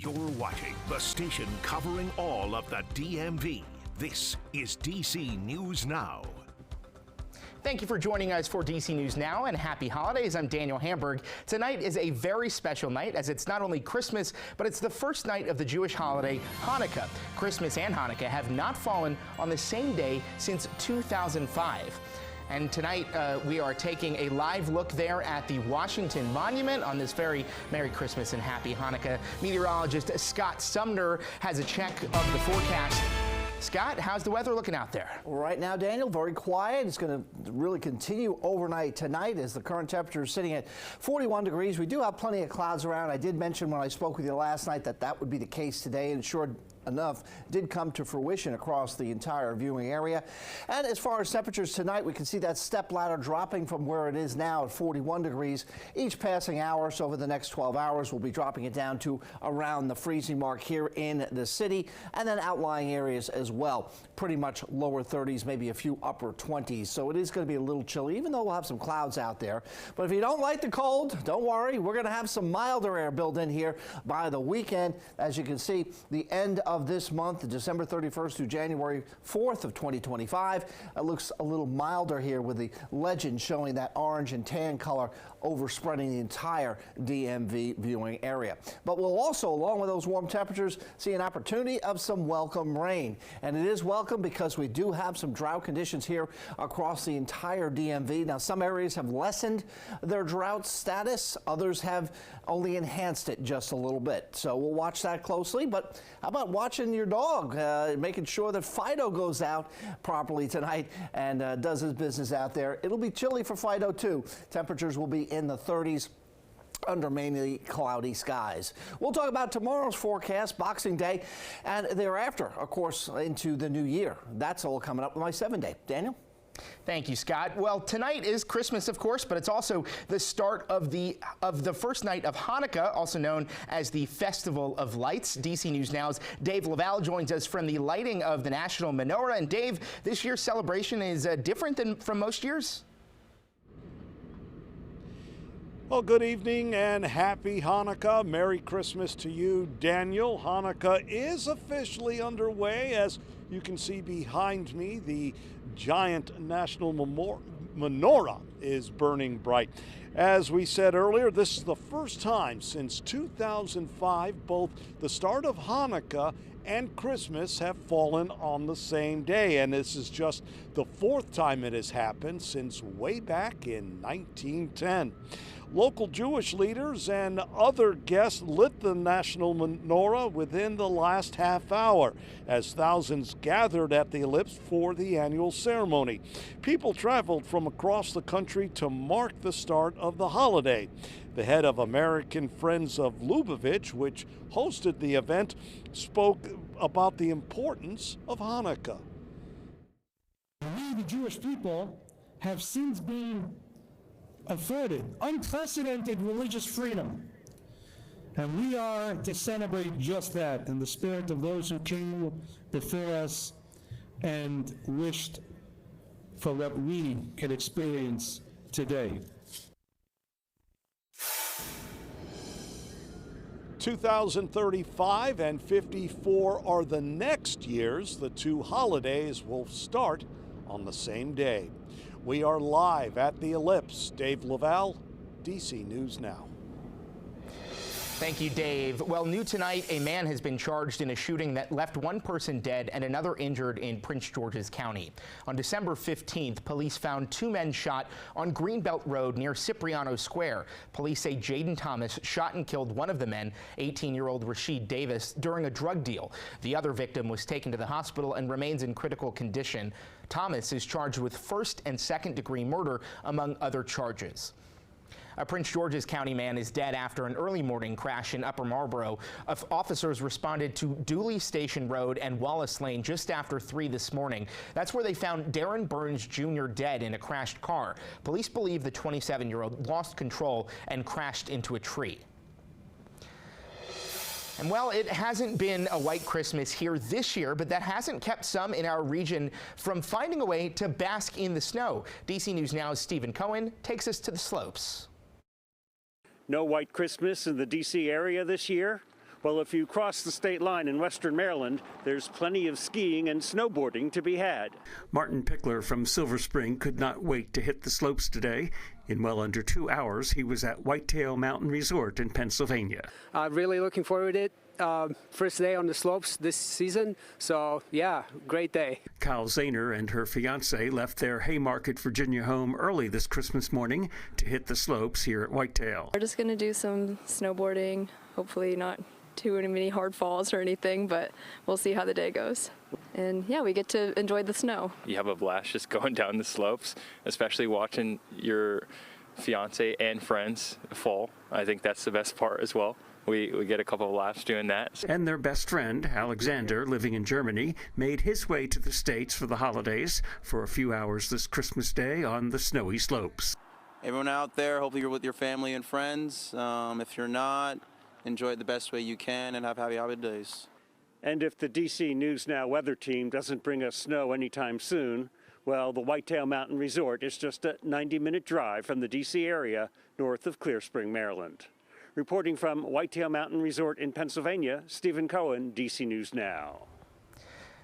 You're watching the station covering all of the DMV. This is DC News Now. Thank you for joining us for DC News Now, and happy holidays. I'm Daniel Hamburg. Tonight is a very special night, as it's not only Christmas, but it's the first night of the Jewish holiday Hanukkah. Christmas and Hanukkah have not fallen on the same day since 2005. And tonight, we are taking a live look there at the Washington Monument on this very Merry Christmas and Happy Hanukkah. Meteorologist Scott Sumner has a check of the forecast. Scott, how's the weather looking out there? Right now, Daniel, very quiet. It's going to really continue overnight tonight as the current temperature is sitting at 41 degrees. We do have plenty of clouds around. I did mention when I spoke with you last night that that would be the case today, and sure enough did come to fruition across the entire viewing area. And as far as temperatures tonight, we can see that step ladder dropping from where it is now at 41 degrees. Each passing hour, so over the next 12 hours, we'll be dropping it down to around the freezing mark here in the city, and then outlying areas as well. Pretty much lower 30s, maybe a few upper 20s. So it is going to be a little chilly, even though we'll have some clouds out there. But if you don't like the cold, don't worry. We're going to have some milder air built in here by the weekend. As you can see, the end of this month, December 31st through January 4th of 2025. It looks a little milder here with the legend showing that orange and tan color overspreading the entire DMV viewing area. But we'll also, along with those warm temperatures, see an opportunity of some welcome rain. And it is welcome because we do have some drought conditions here across the entire DMV. Now, some areas have lessened their drought status. Others have only enhanced it just a little bit. So we'll watch that closely. But how about watching your dog, making sure that Fido goes out properly tonight and does his business out there. It'll be chilly for Fido too. Temperatures will be in the 30s under mainly cloudy skies. We'll talk about tomorrow's forecast, Boxing Day, and thereafter, of course, into the new year. That's all coming up with my 7-day. Daniel? Thank you, Scott. Well, tonight is Christmas, of course, but it's also the start of the first night of Hanukkah, also known as the Festival of Lights. DC News Now's Dave Laval joins us from the lighting of the National Menorah. And Dave, this year's celebration is different than from most years? Well, good evening and happy Hanukkah. Merry Christmas to you, Daniel. Hanukkah is officially underway. As you can see behind me, the giant national menorah is burning bright. As we said earlier, this is the first time since 2005 both the start of Hanukkah and Christmas have fallen on the same day, and this is just the fourth time it has happened since way back in 1910. Local Jewish leaders and other guests lit the national menorah within the last half hour as thousands gathered at the ellipse for the annual ceremony. People traveled from across the country to mark the start of the holiday. The head of American Friends of Lubavitch, which hosted the event, spoke about the importance of Hanukkah. We, the Jewish people, have since been afforded unprecedented religious freedom. And we are to celebrate just that in the spirit of those who came before us and wished for what we can experience today. 2035 and 54 are the next years. The two holidays will start on the same day. We are live at the ellipse. Dave Laval, DC News Now. Thank you, Dave. Well, new tonight, a man has been charged in a shooting that left one person dead and another injured in Prince George's County. On December 15th, police found two men shot on Greenbelt Road near Cipriano Square. Police say Jaden Thomas shot and killed one of the men, 18-year-old Rashid Davis, during a drug deal. The other victim was taken to the hospital and remains in critical condition. Thomas is charged with first and second-degree murder, among other charges. A Prince George's County man is dead after an early morning crash in Upper Marlboro. Officers responded to Dooley Station Road and Wallace Lane just after 3 this morning. That's where they found Darren Burns Jr. dead in a crashed car. Police believe the 27-year-old lost control and crashed into a tree. And well, it hasn't been a white Christmas here this year, but that hasn't kept some in our region from finding a way to bask in the snow. DC News Now's Stephen Cohen takes us to the slopes. No white Christmas in the D.C. area this year? Well, if you cross the state line in western Maryland, there's plenty of skiing and snowboarding to be had. Martin Pickler from Silver Spring could not wait to hit the slopes today. In well under 2 hours, he was at Whitetail Mountain Resort in Pennsylvania. Really looking forward to it. First day on the slopes this season, so yeah, great day. Kyle Zahner and her fiance left their Haymarket, Virginia home early this Christmas morning to hit the slopes here at Whitetail. We're just going to do some snowboarding, hopefully not too many hard falls or anything, but we'll see how the day goes. And yeah, we get to enjoy the snow. You have a blast just going down the slopes, especially watching your fiance and friends fall. I think that's the best part as well. We get a couple of laughs doing that. And their best friend, Alexander, living in Germany, made his way to the States for the holidays for a few hours this Christmas Day on the snowy slopes. Everyone out there, hopefully you're with your family and friends. If you're not, enjoy it the best way you can and have happy holidays. And if the DC News Now weather team doesn't bring us snow anytime soon, well, the Whitetail Mountain Resort is just a 90-minute drive from the DC area north of Clear Spring, Maryland. Reporting from Whitetail Mountain Resort in Pennsylvania, Stephen Cohen, DC News Now.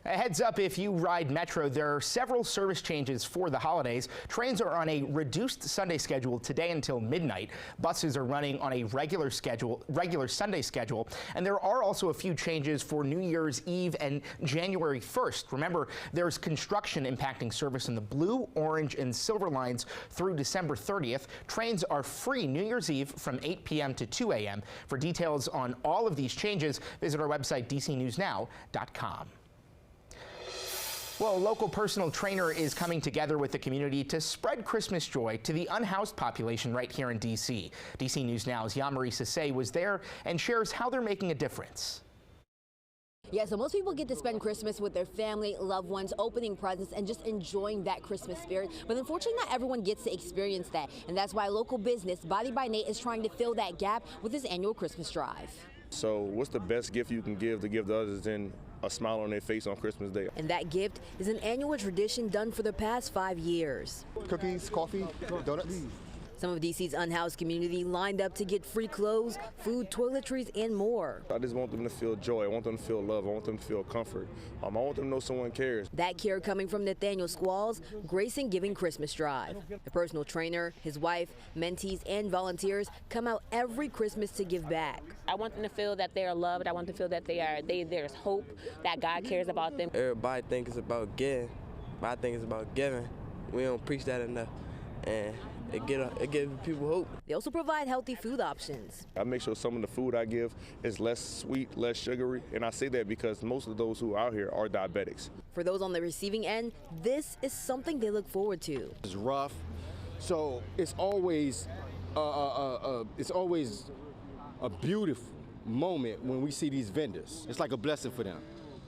A heads up, if you ride Metro, there are several service changes for the holidays. Trains are on a reduced Sunday schedule today until midnight. Buses are running on a regular Sunday schedule. And there are also a few changes for New Year's Eve and January 1st. Remember, there's construction impacting service in the blue, orange, and silver lines through December 30th. Trains are free New Year's Eve from 8 p.m. to 2 a.m. For details on all of these changes, visit our website, dcnewsnow.com. Well, a local personal trainer is coming together with the community to spread Christmas joy to the unhoused population right here in D.C. D.C. News Now's Yamari Sase was there and shares how they're making a difference. Yeah, so most people get to spend Christmas with their family, loved ones, opening presents, and just enjoying that Christmas spirit. But unfortunately, not everyone gets to experience that. And that's why local business, Body by Nate, is trying to fill that gap with his annual Christmas drive. So what's the best gift you can give to others than a smile on their face on Christmas Day? And that gift is an annual tradition done for the past 5 years. Cookies, coffee, donuts. Some of DC's unhoused community lined up to get free clothes, food, toiletries, and more. I just want them to feel joy. I want them to feel love. I want them to feel comfort. I want them to know someone cares. That care coming from Nathaniel Squalls, Grayson Giving Christmas Drive. The personal trainer, his wife, mentees, and volunteers come out every Christmas to give back. I want them to feel that they are loved. I want them to feel that there's hope, that God cares about them. Everybody thinks it's about getting, but I think it's about giving. We don't preach that enough. And it gives people hope. They also provide healthy food options. I make sure some of the food I give is less sweet, less sugary, and I say that because most of those who are out here are diabetics. For those on the receiving end, this is something they look forward to. It's rough, so it's always a beautiful moment when we see these vendors. It's like a blessing for them.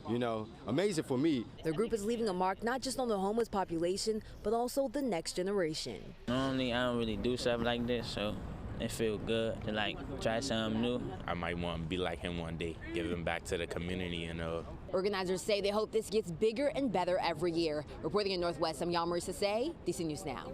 You know, amazing for me. The group is leaving a mark not just on the homeless population, but also the next generation. Normally, I don't really do stuff like this, so it feels good to try something new. I might want to be like him one day, give him back to the community, you know. Organizers say they hope this gets bigger and better every year. Reporting in Northwest, I'm Yamari Sase, DC News Now.